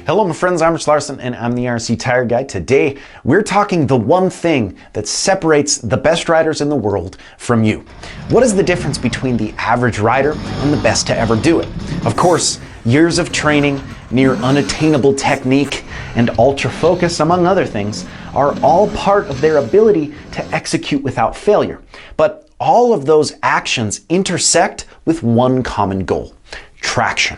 Hello my friends, I'm Rich Larson and I'm the IRC Tire Guy. Today we're talking the one thing that separates the best riders in the world from you. What is the difference between the average rider and the best to ever do it? Of course, years of training, near unattainable technique, and ultra focus, among other things, are all part of their ability to execute without failure. But all of those actions intersect with one common goal: traction.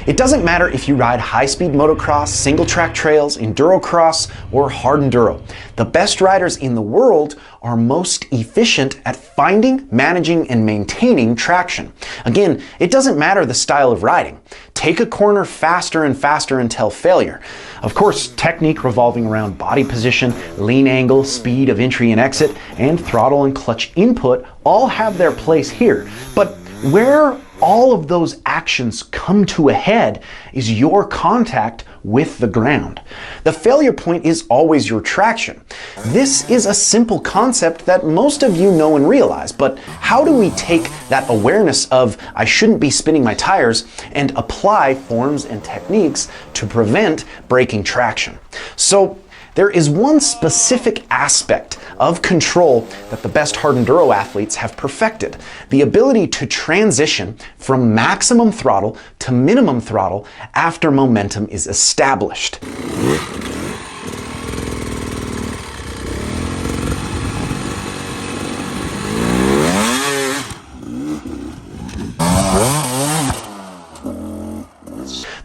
It doesn't matter if you ride high-speed motocross, single-track trails, endurocross, or hard enduro. The best riders in the world are most efficient at finding, managing, and maintaining traction. Again, it doesn't matter the style of riding. Take a corner faster and faster until failure. Of course, technique revolving around body position, lean angle, speed of entry and exit, and throttle and clutch input all have their place here. But where all of those actions come to a head is your contact with the ground. The failure point is always your traction. This is a simple concept that most of you know and realize, but how do we take that awareness of I shouldn't be spinning my tires and apply forms and techniques to prevent breaking traction? So there is one specific aspect of control that the best hard enduro athletes have perfected: the ability to transition from maximum throttle to minimum throttle after momentum is established.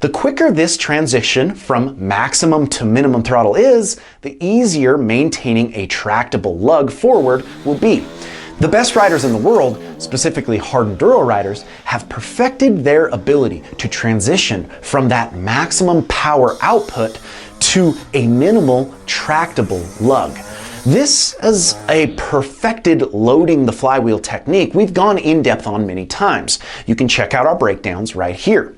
The quicker this transition from maximum to minimum throttle is, the easier maintaining a tractable lug forward will be. The best riders in the world, specifically hard enduro riders, have perfected their ability to transition from that maximum power output to a minimal tractable lug. This is a perfected loading the flywheel technique we've gone in depth on many times. You can check out our breakdowns right here.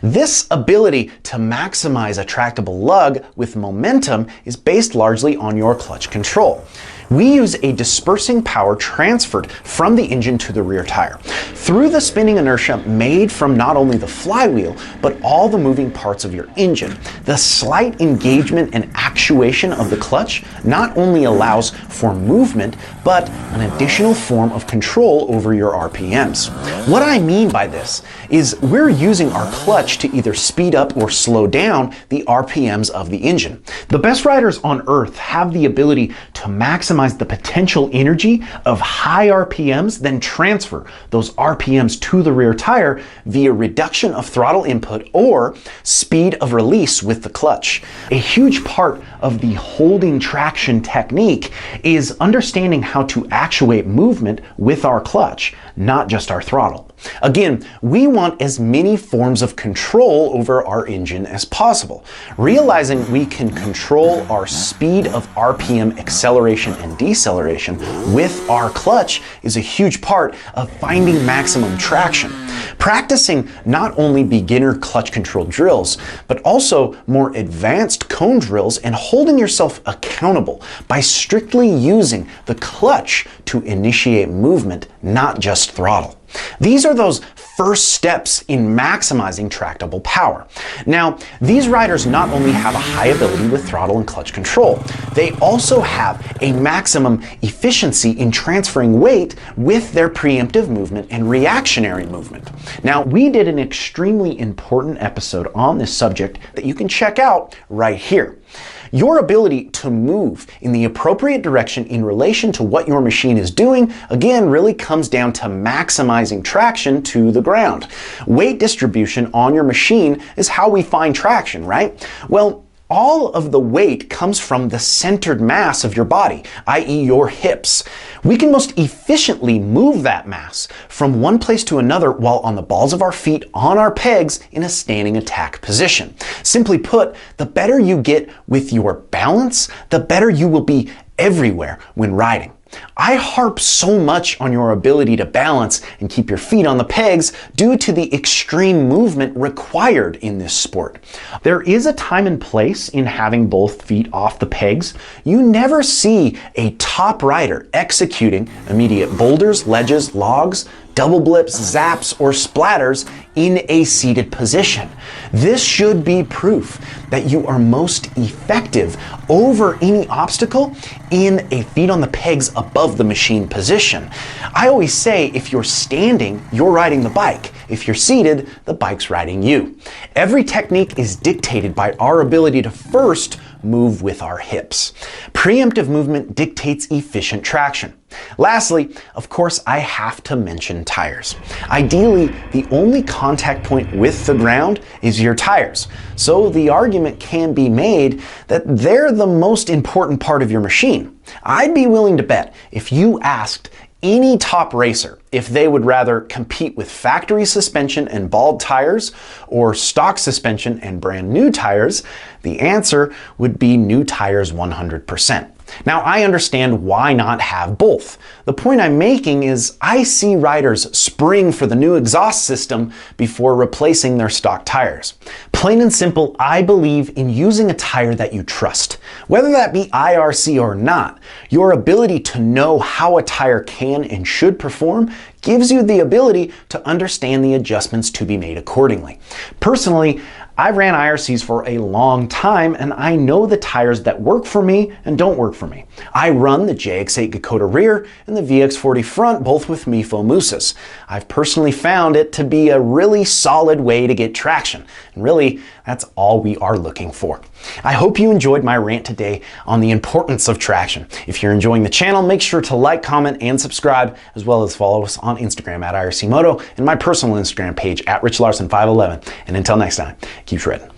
This ability to maximize a tractable lug with momentum is based largely on your clutch control. We use a dispersing power transferred from the engine to the rear tire through the spinning inertia made from not only the flywheel, but all the moving parts of your engine. The slight engagement and actuation of the clutch not only allows for movement, but an additional form of control over your RPMs. What I mean by this is we're using our clutch to either speed up or slow down the RPMs of the engine. The best riders on earth have the ability to maximize the potential energy of high RPMs, then transfer those RPMs to the rear tire via reduction of throttle input or speed of release with the clutch. A huge part of the holding traction technique is understanding how to actuate movement with our clutch, not just our throttle. Again, we want as many forms of control over our engine as possible. Realizing we can control our speed of RPM acceleration and deceleration with our clutch is a huge part of finding maximum traction. Practicing not only beginner clutch control drills, but also more advanced cone drills and holding yourself accountable by strictly using the clutch to initiate movement, not just throttle. These are those first steps in maximizing tractable power. Now, these riders not only have a high ability with throttle and clutch control, they also have a maximum efficiency in transferring weight with their preemptive movement and reactionary movement. Now, we did an extremely important episode on this subject that you can check out right here. Your ability to move in the appropriate direction in relation to what your machine is doing, again, really comes down to maximizing traction to the ground. Weight distribution on your machine is how we find traction, right? Well, all of the weight comes from the centered mass of your body, i.e. your hips. We can most efficiently move that mass from one place to another while on the balls of our feet on our pegs in a standing attack position. Simply put, the better you get with your balance, the better you will be everywhere when riding. I harp so much on your ability to balance and keep your feet on the pegs due to the extreme movement required in this sport. There is a time and place in having both feet off the pegs. You never see a top rider executing immediate boulders, ledges, logs double blips, zaps, or splatters in a seated position. This should be proof that you are most effective over any obstacle in a feet on the pegs above the machine position. I always say if you're standing, you're riding the bike. If you're seated, the bike's riding you. Every technique is dictated by our ability to first move with our hips. Preemptive movement dictates efficient traction. Lastly, of course, I have to mention tires. Ideally, the only contact point with the ground is your tires. So the argument can be made that they're the most important part of your machine. I'd be willing to bet if you asked any top racer if they would rather compete with factory suspension and bald tires or stock suspension and brand new tires, the answer would be new tires 100%. Now, I understand why not have both. The point I'm making is I see riders spring for the new exhaust system before replacing their stock tires. Plain and simple, I believe in using a tire that you trust. Whether that be IRC or not, your ability to know how a tire can and should perform gives you the ability to understand the adjustments to be made accordingly. Personally, I ran IRCs for a long time and I know the tires that work for me and don't work for me. I run the JX8 Dakota rear and the VX40 front, both with Mifo Mousses. I've personally found it to be a really solid way to get traction. And really, that's all we are looking for. I hope you enjoyed my rant today on the importance of traction. If you're enjoying the channel, make sure to like, comment, and subscribe, as well as follow us on Instagram at IRC Moto and my personal Instagram page at RichLarson511. And until next time, keep shredding.